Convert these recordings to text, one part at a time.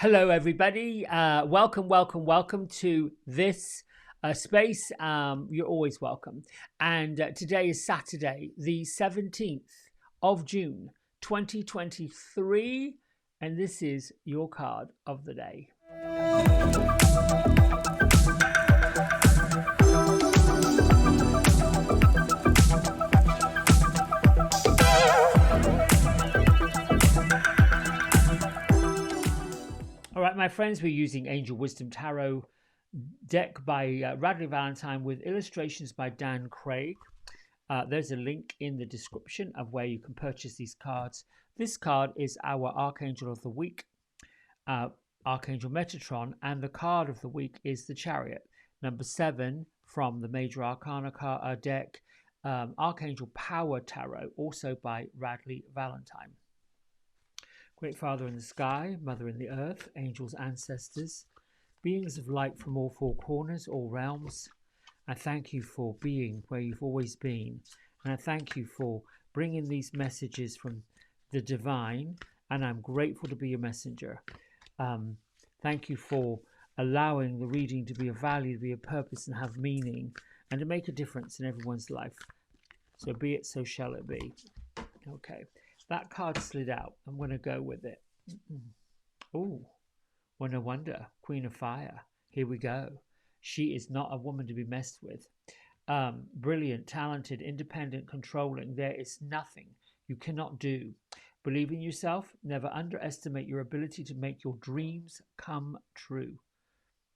Hello, everybody. Welcome to this space. You're always welcome. And today is Saturday, the 17th of June, 2023. And this is your card of the day. All right, my friends, we're using Angel Wisdom Tarot deck by Radley Valentine with illustrations by Dan Craig. There's a link in the description of where you can purchase these cards. This card is our Archangel of the Week, Archangel Metatron, and the card of the week is the Chariot, number 7 from the Major Arcana deck, Archangel Power Tarot, also by Radley Valentine. Great Father in the sky, Mother in the earth, angels, ancestors, beings of light from all four corners, all realms, I thank you for being where you've always been. And I thank you for bringing these messages from the divine. And I'm grateful to be a messenger. Thank you for allowing the reading to be of value, to be of purpose and have meaning, and to make a difference in everyone's life. So be it, so shall it be. Okay. That card slid out. I'm going to go with it. Oh, well, no wonder. Queen of Fire. Here we go. She is not a woman to be messed with. Brilliant, talented, independent, controlling. There is nothing you cannot do. Believe in yourself. Never underestimate your ability to make your dreams come true.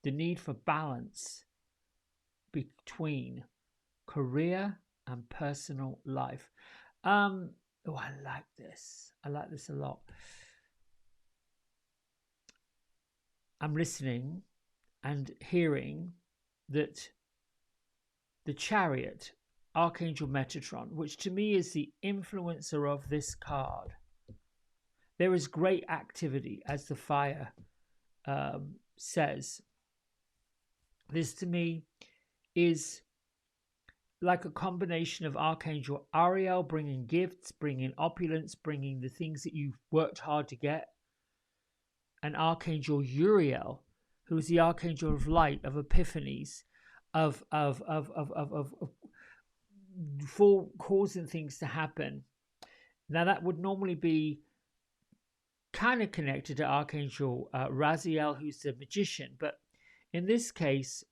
The need for balance between career and personal life. Oh, I like this. I like this a lot. I'm listening and hearing that the Chariot, Archangel Metatron, which to me is the influencer of this card, there is great activity, as the fire says. This to me is like a combination of Archangel Ariel bringing gifts, bringing opulence, bringing the things that you've worked hard to get, and Archangel Uriel, who is the Archangel of light, of epiphanies, of for causing things to happen. Now that would normally be kind of connected to Archangel Raziel, who's the magician, but in this case,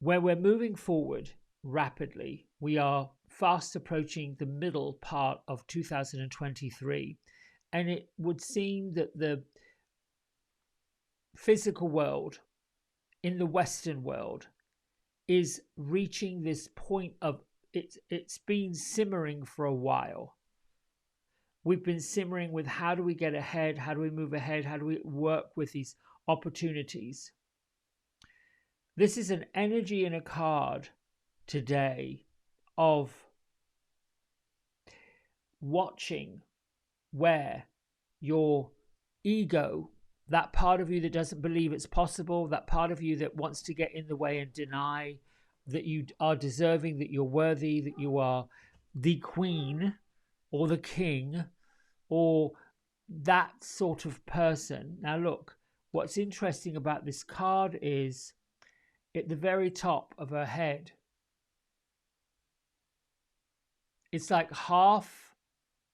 where we're moving forward rapidly, we are fast approaching the middle part of 2023, and it would seem that the physical world in the Western world is reaching this point of it's been simmering for a while. We've been simmering with how do we get ahead, how do we move ahead, how do we work with these opportunities. This is an energy in a card today of watching where your ego, that part of you that doesn't believe it's possible, that part of you that wants to get in the way and deny that you are deserving, that you're worthy, that you are the queen or the king or that sort of person. Now look, what's interesting about this card is at the very top of her head, it's like half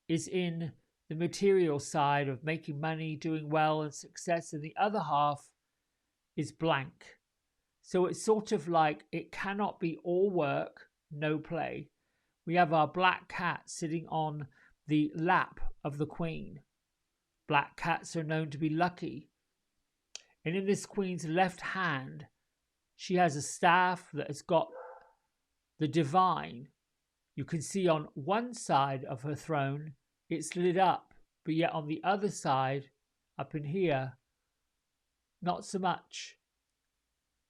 is in the material side of making money, doing well and success, and the other half is blank. So it's sort of like it cannot be all work, no play. We have our black cat sitting on the lap of the queen. Black cats are known to be lucky. And in this queen's left hand, she has a staff that has got the divine. You can see on one side of her throne, it's lit up, but yet on the other side, up in here, not so much.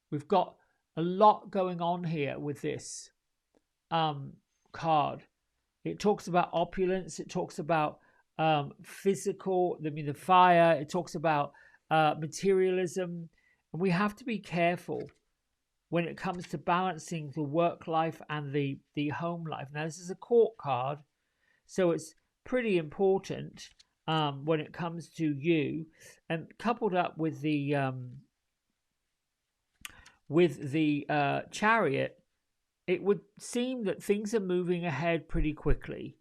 We've got a lot going on here with this card. It talks about opulence. It talks about physical, the fire. It talks about materialism. And we have to be careful when it comes to balancing the work life and the home life. Now, this is a court card, so it's pretty important when it comes to you, and coupled up with the Chariot, it would seem that things are moving ahead pretty quickly,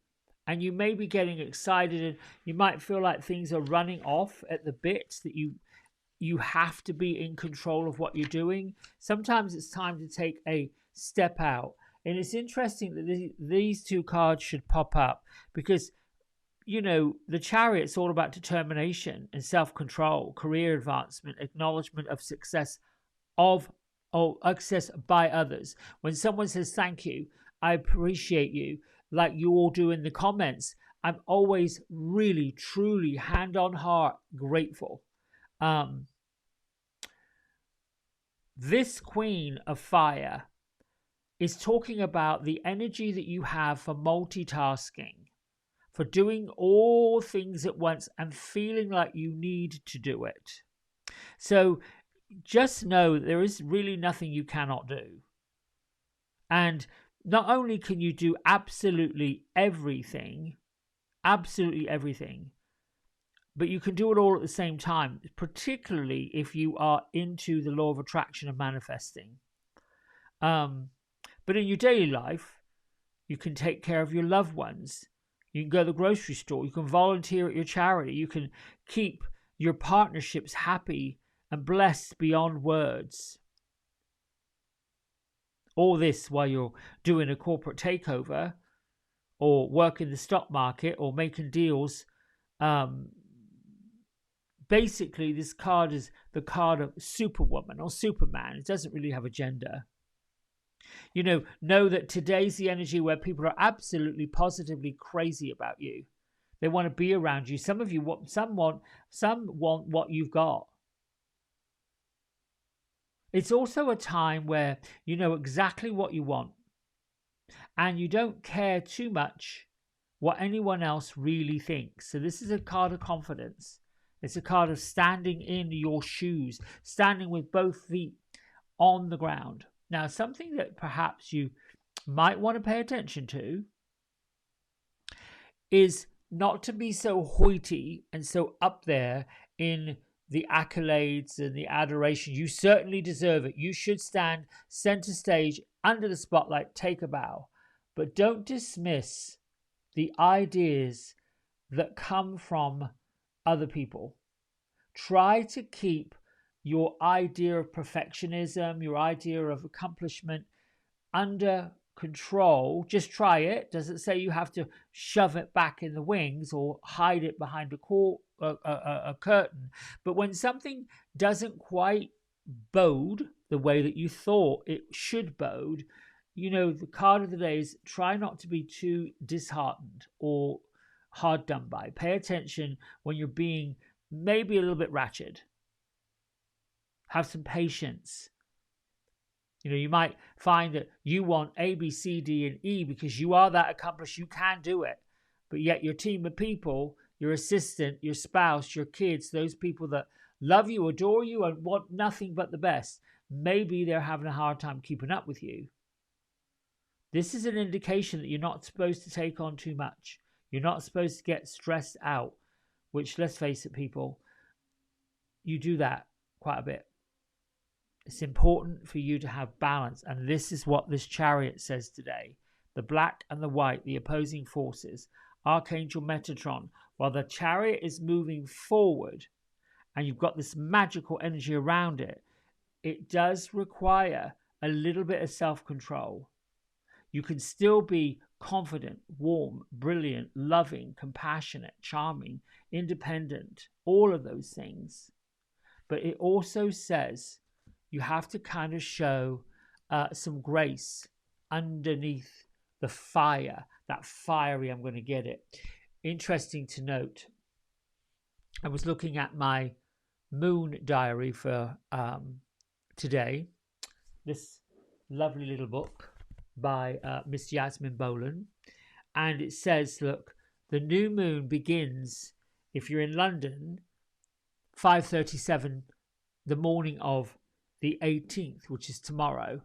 and you may be getting excited, and you might feel like things are running off at the bits, that you have to be in control of what you're doing. Sometimes it's time to take a step out. And it's interesting that these two cards should pop up, because the Chariot's all about determination and self-control, career advancement, acknowledgement of success access by others. When someone says thank you, I appreciate you, like you all do in the comments, I'm always really, truly, hand on heart grateful. This Queen of Fire is talking about the energy that you have for multitasking, for doing all things at once and feeling like you need to do it. So just know there is really nothing you cannot do. And not only can you do absolutely everything, but you can do it all at the same time, particularly if you are into the law of attraction and manifesting. But in your daily life, you can take care of your loved ones. You can go to the grocery store. You can volunteer at your charity. You can keep your partnerships happy and blessed beyond words. All this while you're doing a corporate takeover, or working the stock market, or making deals. Basically, this card is the card of Superwoman or Superman. It doesn't really have a gender. Know that today's the energy where people are absolutely positively crazy about you. They want to be around you. Some want what you've got. It's also a time where you know exactly what you want, and you don't care too much what anyone else really thinks. So this is a card of confidence. It's a card of standing in your shoes, standing with both feet on the ground. Now, something that perhaps you might want to pay attention to is not to be so hoity and so up there in the accolades and the adoration. You certainly deserve it. You should stand center stage, under the spotlight, take a bow. But don't dismiss the ideas that come from other people. Try to keep your idea of perfectionism, your idea of accomplishment under control. Just try it. Doesn't say you have to shove it back in the wings or hide it behind a curtain. But when something doesn't quite bode the way that you thought it should bode, the card of the day is try not to be too disheartened or hard done by. Pay attention when you're being maybe a little bit ratchet. Have some patience. You might find that you want A, B, C, D, and E because you are that accomplished, you can do it. But yet your team of people, your assistant, your spouse, your kids, those people that love you, adore you, and want nothing but the best, maybe they're having a hard time keeping up with you. This is an indication that you're not supposed to take on too much. You're not supposed to get stressed out, which, let's face it, people, you do that quite a bit. It's important for you to have balance, and this is what this Chariot says today. The black and the white, the opposing forces. Archangel Metatron, while the Chariot is moving forward and you've got this magical energy around it, it does require a little bit of self-control. You can still be confident, warm, brilliant, loving, compassionate, charming, independent, all of those things. But it also says you have to kind of show some grace underneath the fire, that fiery, I'm going to get it. Interesting to note, I was looking at my moon diary for today, this lovely little book by Miss Yasmin Boland, and it says, look, the new moon begins, if you're in London, 5:37 the morning of the 18th, which is tomorrow.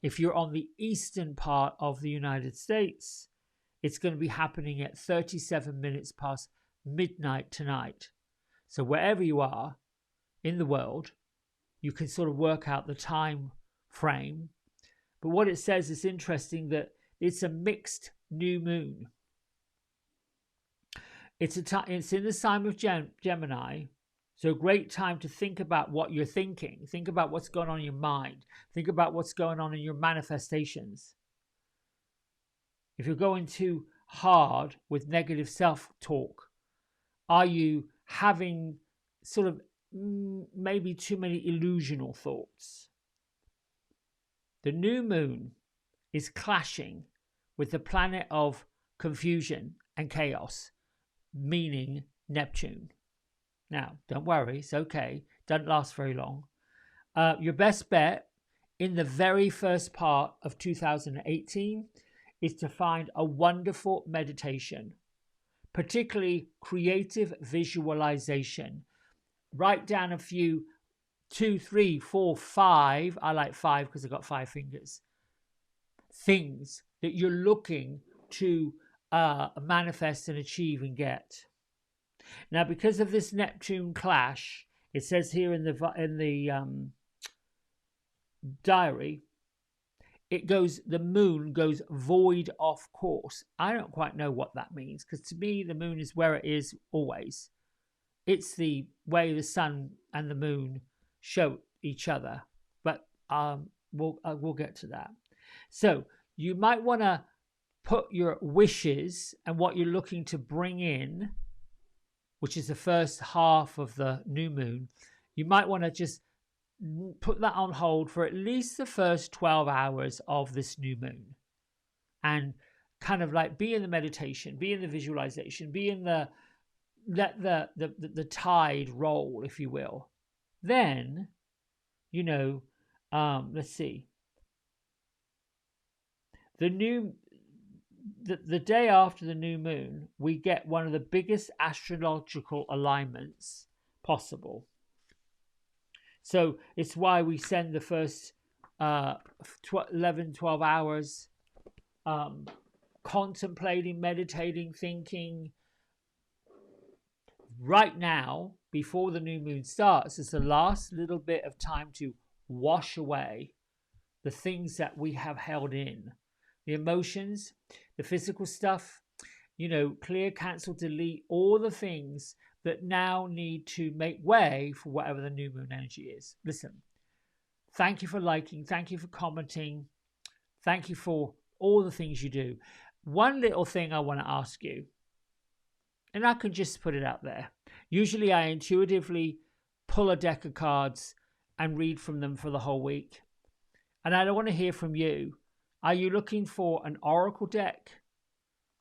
If you're on the eastern part of the United States, it's going to be happening at 37 minutes past midnight tonight. So wherever you are in the world, you can sort of work out the time frame. But what it says is interesting, that it's a mixed new moon. It's in the sign of Gemini. So a great time to think about what you're thinking. Think about what's going on in your mind. Think about what's going on in your manifestations. If you're going too hard with negative self-talk, are you having sort of maybe too many illusional thoughts? The new moon is clashing with the planet of confusion and chaos, meaning Neptune. Now, don't worry, it's okay. Doesn't last very long. Your best bet in the very first part of 2018 is to find a wonderful meditation, particularly creative visualization. Write down a few, 2, 3, 4, 5. I like 5 because I've got 5 fingers. Things that you're looking to manifest and achieve and get. Now, because of this Neptune clash, it says here in the diary, the moon goes void off course. I don't quite know what that means, because to me the moon is where it is always. It's the way the sun and the moon show each other, but we'll get to that. So you might want to put your wishes and what you're looking to bring in, which is the first half of the new moon. You might want to just put that on hold for at least the first 12 hours of this new moon, and kind of like be in the meditation, be in the visualization, be in let the tide roll, if you will. Then, let's see. The day after the new moon, we get one of the biggest astrological alignments possible. So it's why we send the first 11, 12 hours contemplating, meditating, thinking. Right now, before the new moon starts, is the last little bit of time to wash away the things that we have held in. The emotions, the physical stuff, clear, cancel, delete, all the things that now need to make way for whatever the new moon energy is. Listen, thank you for liking, thank you for commenting, thank you for all the things you do. One little thing I want to ask you, and I can just put it out there. Usually I intuitively pull a deck of cards and read from them for the whole week. And I want to hear from you. Are you looking for an oracle deck?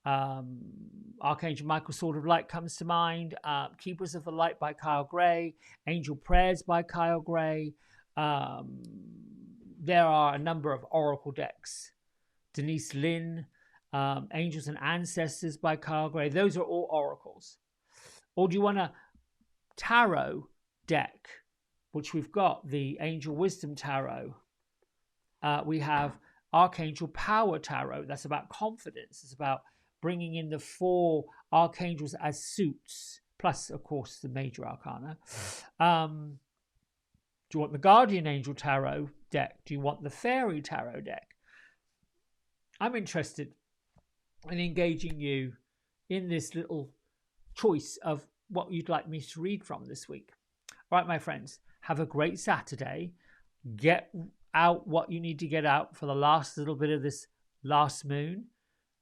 Archangel Michael, Sword of Light comes to mind. Keepers of the Light by Kyle Gray. Angel Prayers by Kyle Gray. There are a number of oracle decks. Denise Lynn. Angels and Ancestors by Kyle Gray. Those are all oracles. Or do you want a tarot deck, which we've got the Angel Wisdom Tarot. We have Archangel Power Tarot. That's about confidence. It's about bringing in the 4 archangels as suits, plus, of course, the major arcana. Do you want the Guardian Angel Tarot deck? Do you want the Fairy Tarot deck? I'm interested in engaging you in this little choice of what you'd like me to read from this week. All right, my friends, have a great Saturday. Get out what you need to get out for the last little bit of this last moon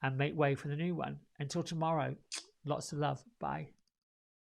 and make way for the new one. Until tomorrow, lots of love. Bye.